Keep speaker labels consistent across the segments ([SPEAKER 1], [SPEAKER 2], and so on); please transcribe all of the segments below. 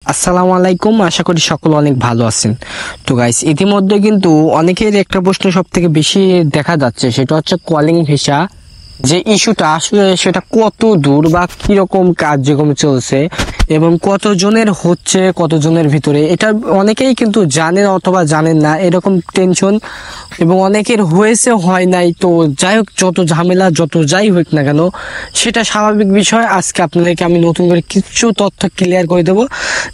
[SPEAKER 1] আসসালামু আলাইকুম, আশা করি সকল অনেক ভালো আছেন। তো গাইস, ইতিমধ্যে কিন্তু অনেকের একটা প্রশ্ন সব থেকে বেশি দেখা যাচ্ছে, সেটা হচ্ছে কলিং ভিসা যে ইস্যুটা আসলে সেটা কত দূর বা কিরকম কার্যক্রম চলছে এবং কতজনের হচ্ছে, কতজনের ভিতরে এটা অনেকেই কিন্তু জানেন অথবা জানেন না, এরকম টেনশন এবং অনেকের হয়েছে হয় নাই। তো যাই হোক, যত ঝামেলা যত যাই হোক না কেন সেটা স্বাভাবিক বিষয়। আজকে আপনাদেরকে আমি নতুন করে কিছু তথ্য ক্লিয়ার করে দেবো,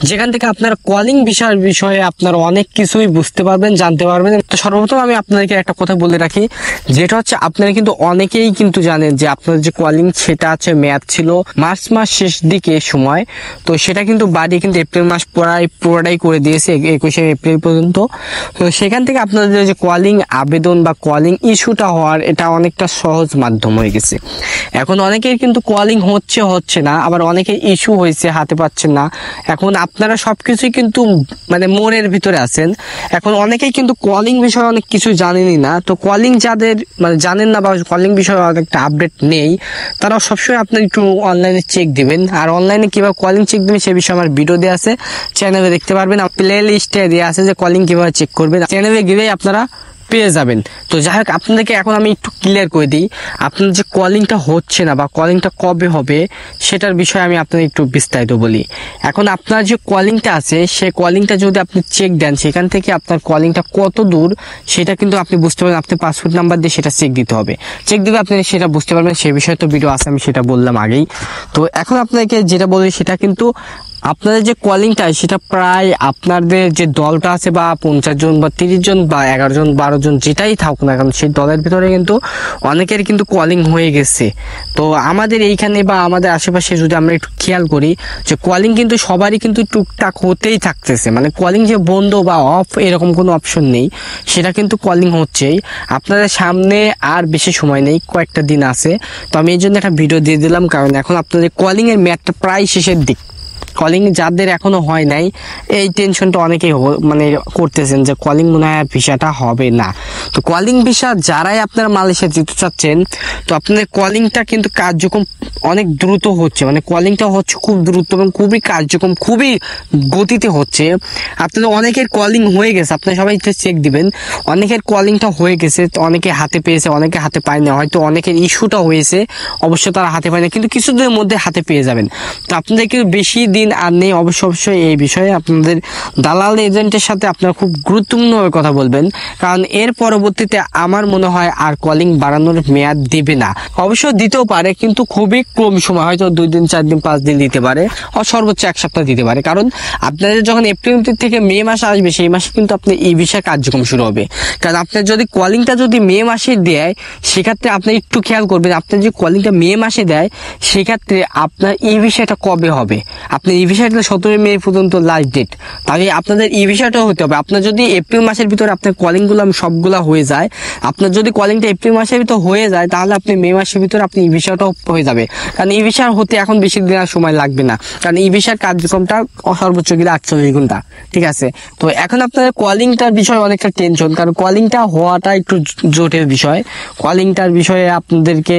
[SPEAKER 1] যেখান থেকে আপনারা কলিং ভিসার বিষয়ে আপনারা অনেক কিছুই বুঝতে পারবেন, জানতে পারবেন। তো সর্বপ্রথম আমি আপনাদেরকে একটা কথা বলে রাখি, যেটা হচ্ছে আপনারা কিন্তু অনেকেই কিন্তু জানেন যে আপনার যে কলিং সেটা আছে মেয়াদ ছিল মার্চ মাস শেষ দিকে সময়। তো সেটা কিন্তু বাড়ি কিন্তু এপ্রিল মাস পুরোটাই করে দিয়েছে 21শে এপ্রিল পর্যন্ত। তো সেখান থেকে আপনাদের যে কলিং আবেদন বা কলিং ইস্যুটা হওয়ার এটা অনেকটা সহজ মাধ্যম হয়ে গেছে। এখন অনেকের কিন্তু কলিং হচ্ছে না, আবার অনেকের ইস্যু হয়েছে, হাতে পাচ্ছেন না। এখন আপনারা সবকিছুই কিন্তু মানে মোড়ের ভিতরে আছেন। এখন অনেকেই কিন্তু কলিং বিষয়ে অনেক কিছু জানেনই না। তো কলিং যাদের মানে জানেন না বা কলিং বিষয়ে অনেকটা আপডেট নেই, তারা সবসময় আপনি একটু অনলাইনে চেক দিবেন। আর অনলাইনে কিভাবে কলিং চেক দিবেন সে বিষয়ে আমার ভিডিও দেওয়া আছে, চ্যানেলে দেখতে পারবেন। প্লে লিস্টে দেওয়া আছে যে কলিং কিভাবে চেক করবেন, চ্যানেলে গেলেই আপনারা পেয়ে যাবেন। তো যাই হোক, আপনাদেরকে এখন আমি একটু ক্লিয়ার করে দিই, আপনার যে কলিংটা হচ্ছে না বা কলিংটা কবে হবে সেটার বিষয়ে আমি আপনাদের একটু বিস্তারিত বলি। এখন আপনার যে কলিংটা আছে সেই কলিংটা যদি আপনি চেক দেন, সেখান থেকে আপনার কলিংটা কত দূর সেটা কিন্তু আপনি বুঝতে পারবেন। আপনি পাসপোর্ট নাম্বার দিয়ে সেটা চেক দিতে হবে, চেক দিলে আপনি সেটা বুঝতে পারবেন। সে বিষয়ে তো ভিডিও আছে, আমি সেটা বললাম আগেই। তো এখন আপনাকে যেটা বলি সেটা কিন্তু আপনাদের যে কলিংটা সেটা প্রায় আপনাদের যে দলটা আছে বা 50 জন বা 30 জন বা 11 জন 12 জন যেটাই থাকুক না কারণ সেই দলের ভিতরে কিন্তু অনেকের কিন্তু কলিং হয়ে গেছে। তো আমাদের এইখানে বা আমাদের আশেপাশে যদি আমরা একটু খেয়াল করি যে কলিং কিন্তু সবারই কিন্তু টুকটাক হতেই থাকতেছে, মানে কলিং যে বন্ধ বা অফ এরকম কোনো অপশন নেই, সেটা কিন্তু কলিং হচ্ছেই। আপনাদের সামনে আর বেশি সময় নেই, কয়েকটা দিন আছে। তো আমি এই জন্য একটা ভিডিও দিয়ে দিলাম, কারণ এখন আপনাদের কলিং এর মেয়াদটা প্রায় শেষের দিক। কলিং যাদের এখনো হয় নাই এই টেনশনটা অনেকেই মানে করতেছেন যে কলিং মনে হয় ভিসাটা হবে না। তো কলিং ভিসা যারাই আপনারা মালয়েশিয়া যেতে চাচ্ছেন, তো আপনাদের কলিংটা কিন্তু কার্যক্রম অনেক দ্রুত হচ্ছে, মানে কলিংটা হচ্ছে খুব দ্রুত এবং খুবই কার্যক্রম খুবই গতিতে হচ্ছে। আপনাদের অনেকের কলিং হয়ে গেছে, আপনারা সবাই চেক দিবেন। অনেকের কলিংটা হয়ে গেছে, অনেকে হাতে পেয়েছে, অনেকে হাতে পায়নি, হয়তো অনেকের ইস্যুটা হয়েছে, অবশ্য তারা হাতে পায় না, কিন্তু কিছুদিনের মধ্যে হাতে পেয়ে যাবেন। তো আপনাদের কিন্তু বেশি দিন আর নেই। অবশ্যই এই বিষয়ে আপনাদের দালাল এজেন্টের সাথে আপনারা খুব গুরুত্বপূর্ণভাবে কথা বলবেন, কারণ এর পরবর্তীতে আমার মনে হয় আর কলিং বাড়ানোর মেয়াদ দিবে না। অবশ্য দিতেও পারে, কিন্তু খুবই কম সময়, হয়তো 2 দিন 4 দিন 5 দিন দিতে পারে, আর সর্বোচ্চ 1 সপ্তাহ দিতে পারে। কারণ আপনাদের যখন এপ্রিল থেকে মে মাস আসবে সেই মাসে কিন্তু আপনার এই ভিসা কার্যক্রম শুরু হবে। কারণ আপনার যদি কলিংটা যদি মে মাসে দেয়, সেক্ষেত্রে আপনি একটু খেয়াল করবেন, আপনার যে কলিংটা মে মাসে দেয় সেক্ষেত্রে আপনার এই ভিসাটা কবে হবে। আপনি এই ভিসাটা 17 মে পর্যন্ত লাস্ট ডেট, তাহলে আপনাদের এই ভিসাটাও হতে হবে। আপনার যদি এপ্রিল মাসের ভিতরে আপনার কলিংগুলো সবগুলা হয়ে যায়, আপনার যদি কলিংটা এপ্রিল মাসের ভিতর হয়ে যায়, তাহলে আপনি মে মাসের ভিতরে আপনি এই ভিসাটাও হয়ে যাবে। কারণ এই ভিসার হতে এখন বেশি দিন আর সময় লাগবে না, কারণ এই ভিসার কার্যক্রমটা সর্বোচ্চ গেলে 48 ঘন্টা, ঠিক আছে। তো এখন আপনাদের কলিংটার বিষয়ে অনেকটা টেনশন, কারণ কলিংটা হওয়াটা একটু জটিল বিষয়। কলিংটার বিষয়ে আপনাদেরকে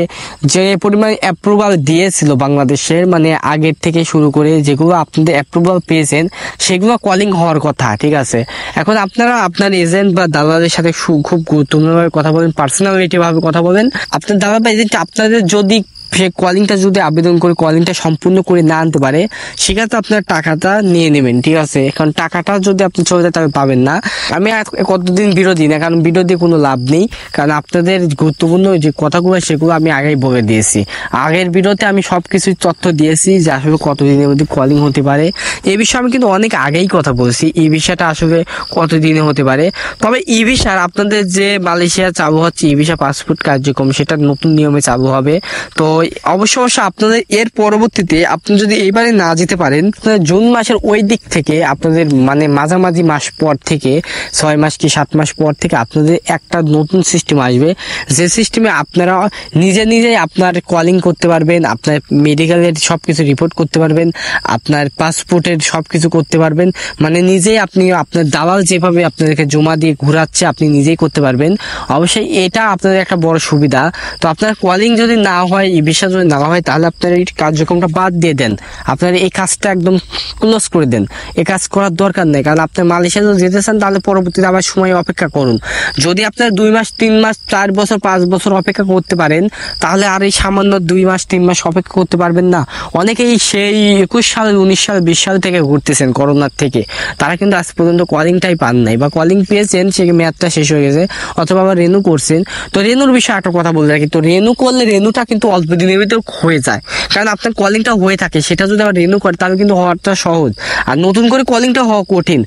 [SPEAKER 1] যে পরিমাণ অ্যাপ্রুভাল দিয়েছিল বাংলাদেশের, মানে আগের থেকে শুরু করে যেগুলো আপনাদের অ্যাপ্রুভাল পেয়েছেন সেগুলো কলিং হওয়ার কথা, ঠিক আছে। এখন আপনারা আপনার এজেন্ট বা দালালের সাথে খুব গুরুত্বপূর্ণভাবে কথা বলেন, পার্সোনালিটি ভাবে কথা বলেন। আপনার দালাল বা এজেন্ট আপনাদের যদি সে কলিংটা যদি আবেদন করে কলিংটা সম্পূর্ণ করে না আনতে পারে, সেক্ষেত্রে আপনার টাকাটা নিয়ে নেবেন, ঠিক আছে। এখন টাকাটা যদি আপনি চলে যায় তাহলে পাবেন না। আমি কতদিন ভিডিও দিই না, কারণ ভিডিও দিয়ে কোনো লাভ নেই, কারণ আপনাদের গুরুত্বপূর্ণ যে কথাগুলো সেগুলো আমি আগেই বলে দিয়েছি। আগের ভিডিওতে আমি সবকিছু তথ্য দিয়েছি যে আসলে কতদিনের মধ্যে কলিং হতে পারে। এই বিষয়ে আমি কিন্তু অনেক আগেই কথা বলছি, এই বিষয়টা আসলে কতদিনে হতে পারে। তবে ই ভিসার আপনাদের যে মালয়েশিয়া চালু হচ্ছে ই ভিসা পাসপোর্ট কার্যক্রম, সেটা নতুন নিয়মে চালু হবে। তো অবশ্য আপনাদের এর পরবর্তীতে আপনি যদি এইবারে না যেতে পারেন, জুন মাসের ওই দিক থেকে আপনাদের মানে মাঝামাঝি মাস পর থেকে 6 মাস কি 7 মাস পর থেকে আপনাদের একটা নতুন সিস্টেম আসবে, যে সিস্টেমে আপনারা নিজেই আপনার কলিং করতে পারবেন, আপনার মেডিকেলের সবকিছু রিপোর্ট করতে পারবেন, আপনার পাসপোর্টের সবকিছু করতে পারবেন, মানে নিজেই আপনি আপনার দালাল যেভাবে আপনাদেরকে জমা দিয়ে ঘোরাচ্ছে আপনি নিজেই করতে পারবেন। অবশ্যই এটা আপনাদের একটা বড় সুবিধা। তো আপনার কলিং যদি না হয় এই ভিসা যদি না হয় তাহলে আপনার এই কার্যক্রমটা বাদ দিয়ে দেন, আপনার এই কাজটা একদম ক্লোজ করে দেন। এই কাজ করার দরকার নেই, কারণ আপনি মালয়েশিয়া যদি যেতে চান তাহলে পরবর্তীতে আবার সময় অপেক্ষা করুন। যদি আপনার 2 মাস 3 মাস 4 বছর 5 বছর অপেক্ষা করতে পারেন তাহলে আর এই সামান্য 2 মাস 3 মাস অপেক্ষা করতে পারবেন না। অনেকেই সেই 21 সাল 19 সাল 20 সাল থেকে ঘুরতেছেন করোনার থেকে, তারা কিন্তু আজ পর্যন্ত কলিংটাই পান নাই, বা কলিং পেয়েছেন সে মেয়াদটা শেষ হয়ে গেছে, অথবা আবার রেনু করছেন। তো রেনুর বিষয়ে একটা কথা বলে রাখি, তো রেনু করলে রেনুটা কিন্তু অল্প দিনের ভিতর হয়ে যায়, কারণ আপনার কলিংটা হয়ে থাকে, সেটা যদি আবার রেনু করে তাহলে কিন্তু হওয়াটা সহজ, আর নতুন করে কলিংটা হওয়া কঠিন।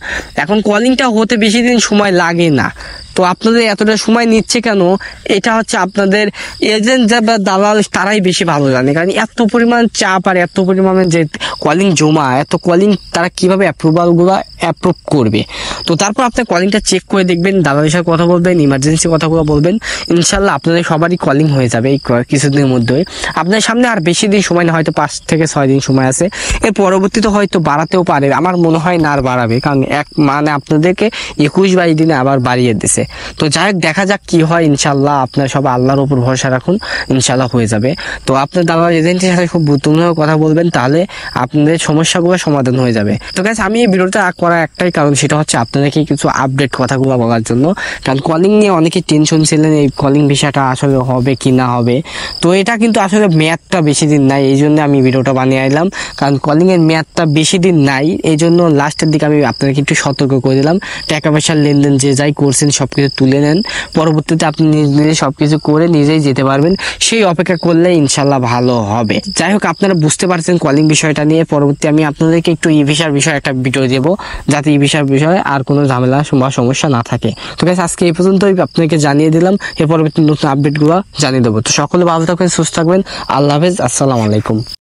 [SPEAKER 1] এখন কলিংটা হতে বেশি দিন সময় লাগে না, তো আপনাদের এতটা সময় নিচ্ছে কেন, এটা হচ্ছে আপনাদের এজেন্ট বা দালাল তারাই বেশি ভালো জানে, কারণ এত পরিমাণ চাপ আর এত পরিমাণে যে কলিং জমা, এত কলিং তারা কিভাবে অ্যাপ্রুভালগুলো অ্যাপ্রুভ করবে। তো তারপর আপনার কলিংটা চেক করে দেখবেন, দালালের সাথে কথা বলবেন, ইমার্জেন্সি কথাগুলো বলবেন, ইনশাল্লাহ আপনাদের সবারই কলিং হয়ে যাবে এই কিছুদিনের মধ্যে। আপনার সামনে আর বেশি দিন সময় না, হয়তো 5 থেকে 6 দিন সময় আছে, এর পরবর্তীতে হয়তো বাড়াতেও পারে, আমার মনে হয় না আর বাড়াবে, কারণ আপনাদেরকে 21-22 দিনে আবার বাড়িয়ে দিছে। তো যাই হোক, দেখা যাক কি হয়, ইনশাল্লাহ আপনার সব আল্লাহর উপর ভরসা রাখুন, ইনশাল্লাহ হয়ে যাবে। তো আপনার দালাল এজেন্টের সাথে খুব গুরুত্বপূর্ণ কথা বলবেন, তাহলে আপনাদের সমস্যাগুলো সমাধান হয়ে যাবে। তো গাইস, আমি এই ভিডিওটা করার একটাই কারণ, সেটা হচ্ছে আপনাদেরকে কিছু আপডেট কথাগুলো বলার জন্য, কারণ কলিং নিয়ে অনেকে টেনশন ছিলেন, এই কলিং ভিসাটা আসলে হবে কি না হবে। তো এটা কিন্তু আসলে মেয়াদটা বেশি দিন নাই, এই জন্য আমি ভিডিওটা বানিয়ে আনলাম, কারণ কলিং এর মেয়াদটা বেশি দিন নাই, এই জন্য লাস্টের দিকে আমি আপনাদেরকে একটু সতর্ক করে দিলাম। টাকা পয়সার লেনদেন যে যাই করছেন সবকিছু তুলে নেন, পরবর্তীতে আপনি নিজে সবকিছু করে নিজেই যেতে পারবেন, সেই অপেক্ষা করলে ইনশাল্লাহ ভালো হবে। যাই হোক, আপনারা বুঝতে পারছেন কলিং বিষয়টা নিয়ে। পরবর্তী আমি আপনাদেরকে একটু ই ভিসার বিষয়ে একটা ভিডিও দেবো, যাতে ই ভিসার বিষয়ে আর কোনো ঝামেলা বা সমস্যা না থাকে। তো গাইস, আজকে এই পর্যন্তই আপনাকে জানিয়ে দিলাম, এর পরবর্তী নতুন আপডেটগুলো জানিয়ে দেবো। তো সকলে ভালো থাকবেন, সুস্থ থাকবেন, আল্লাহ হাফেজ, আসসালামু আলাইকুম।